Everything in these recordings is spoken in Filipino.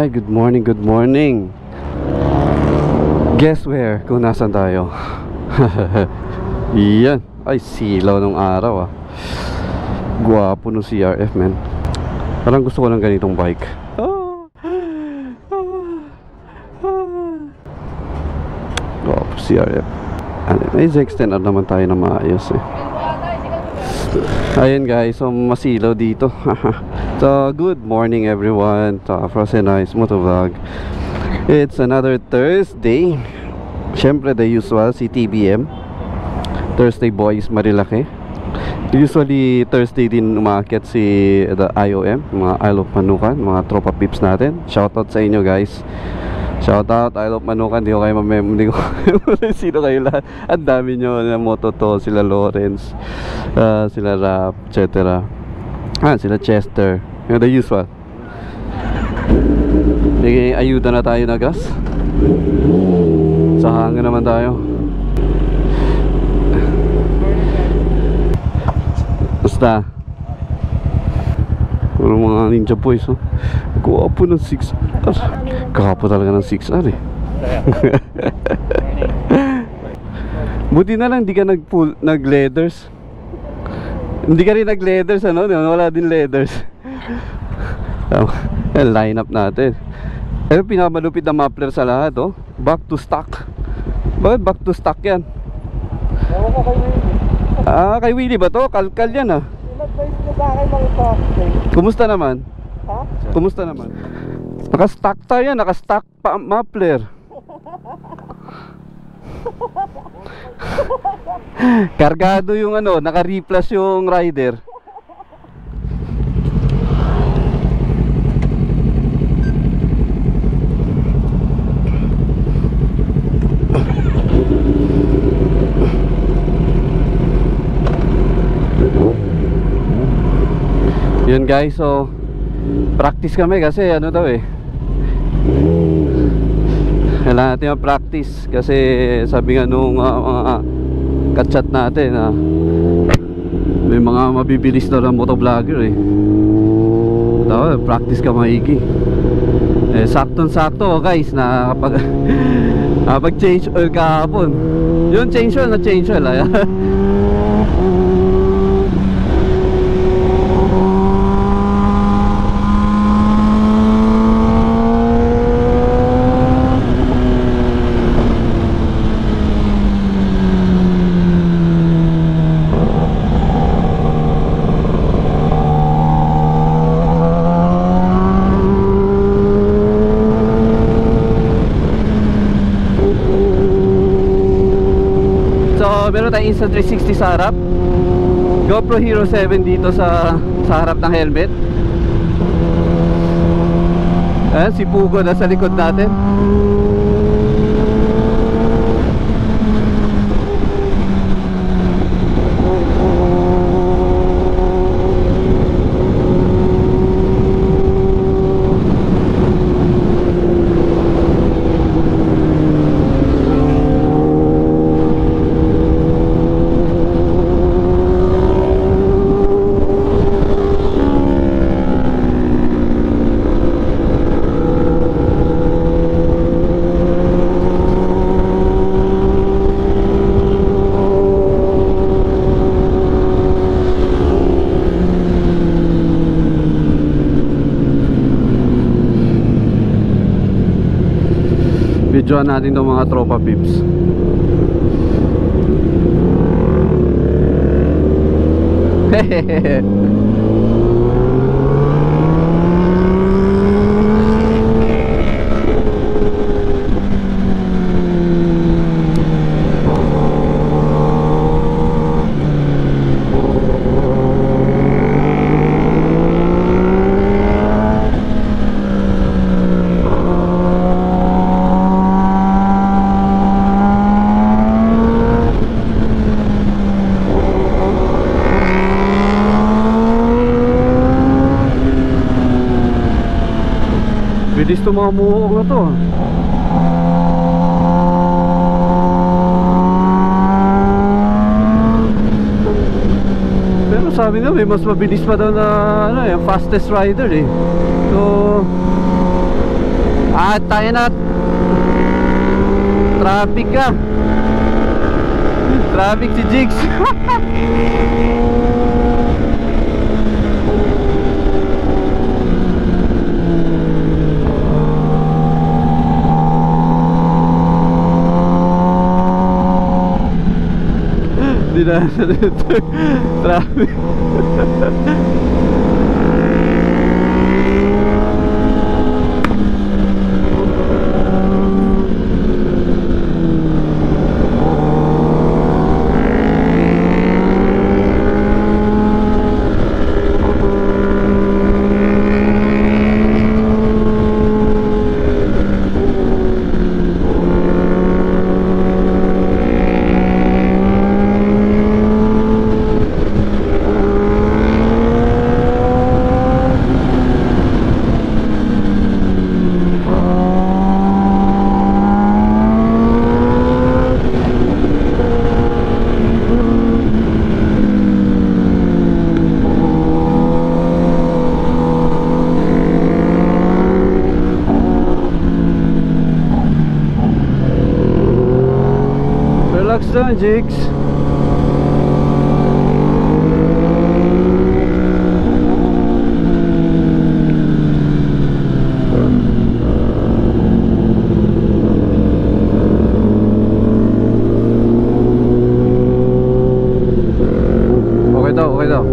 Hi, good morning, good morning. Guess where? Kung nasan tayo? Yan. Ay, silaw ng araw ah. Guwapo no CRF, man. Parang gusto ko ng ganitong bike. Guwapo CRF. May ZX10R naman tayo na maayos eh. Ayan guys, so masilaw dito. So good morning everyone to Frozenice MotoVlog. It's another Thursday. Siyempre the usual, si TBM Thursday boys Marilaque. Usually Thursday din umaakit si the IOM, mga I Love Manukan, mga tropa pips natin. Shoutout sa inyo guys. Shoutout, I Love Manukan. Hindi ko kayo hindi ko sino kayo lahat. Ang dami nyo na Moto2, sila Lawrence, sila Rap, etc. Sila Chester. Yung the usual. Ayuda na tayo na gas. Sa hangin naman tayo. Basta puro mga ninja boys oh. Guwapo ng 6R. Guwapo talaga ng 6R eh. Buti na lang di ka nag leathers. Hindi ka rin nag leathers ano. Wala din leathers. Line up natin. Pero pinakamalupit na muffler sa lahat oh. Back to stock. Bakit back to stock yan? Kay Willie ba to? Kalkal yan ah. In-advise niyo sa akin mag-stock. Kumusta naman? Ha? Kumusta naman? Naka-stock tayo yan, naka-stock pa muffler. Kargado yung ano, naka-replas yung rider. Yun guys, so practice kami kasi ano daw eh, kailangan natin mag-practice kasi sabi nga nung kachat natin may mga mabibilis daw ng motovlogger eh. Daw, practice ka maigi eh, saktong-sakto guys na kapag change oil kahapon. Yung change oil na change oil ay meron tayong insta 360 sa harap, GoPro Hero 7 dito sa harap ng helmet. Ayan, si Pugo na sa likod natin. Videoan natin itong mga tropa pips. Hehehe. Bilis ito mga muhok na to. Pero sabi nga may mas mabilis pa daw na ano, yung fastest rider eh. So At tayo na. Traffic ka. Traffic si Jigs. Dinasa dito. Traffic. Relax lang, Jigs. Okay daw, okay daw.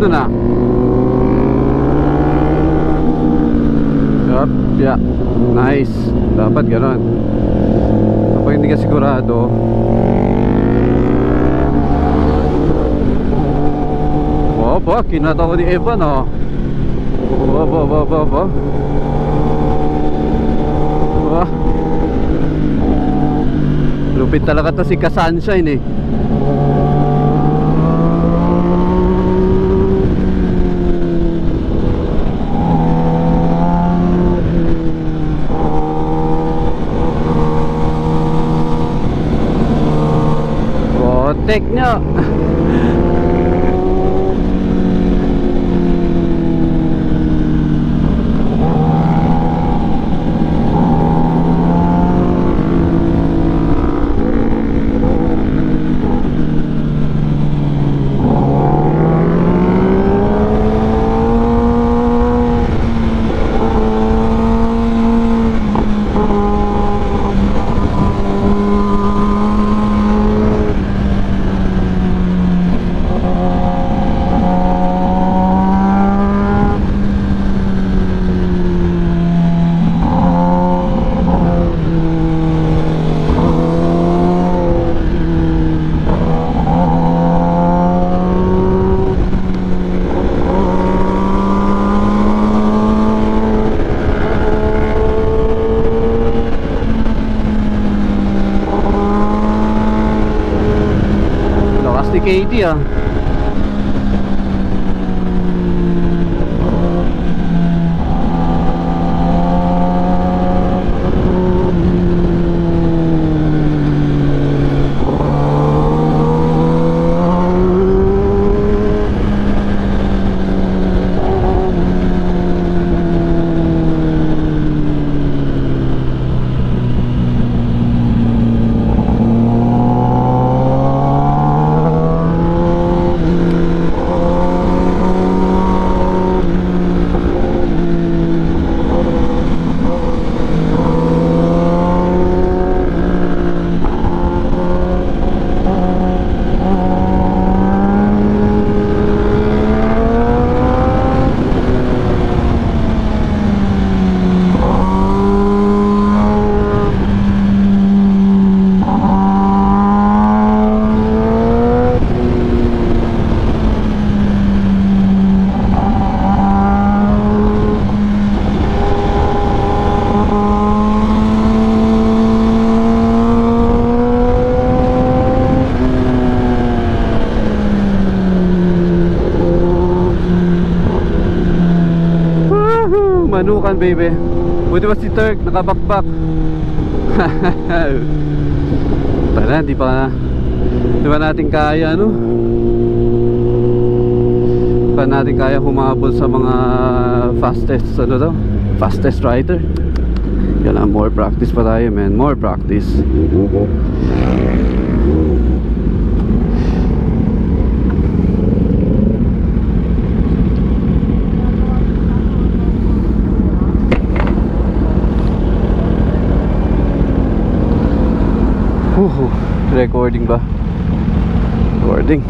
Dun ah. Yup, yeah. Nice. Dapat gano'n. Kapag hindi ka sigurado, ba, kinatawa ni Evan oh. Ba. Lupit talaga to si Ka-Sunshine eh. Take nyo. Traffic 80 ah. Manukan baby. Buti ba si Turk nakabakbak. Tara, di pa natin kaya ano. Pa natin kaya humabol sa mga fastest ano daw, fastest rider. Kailangan more practice pa tayo, man. More practice. Recording ba? Recording.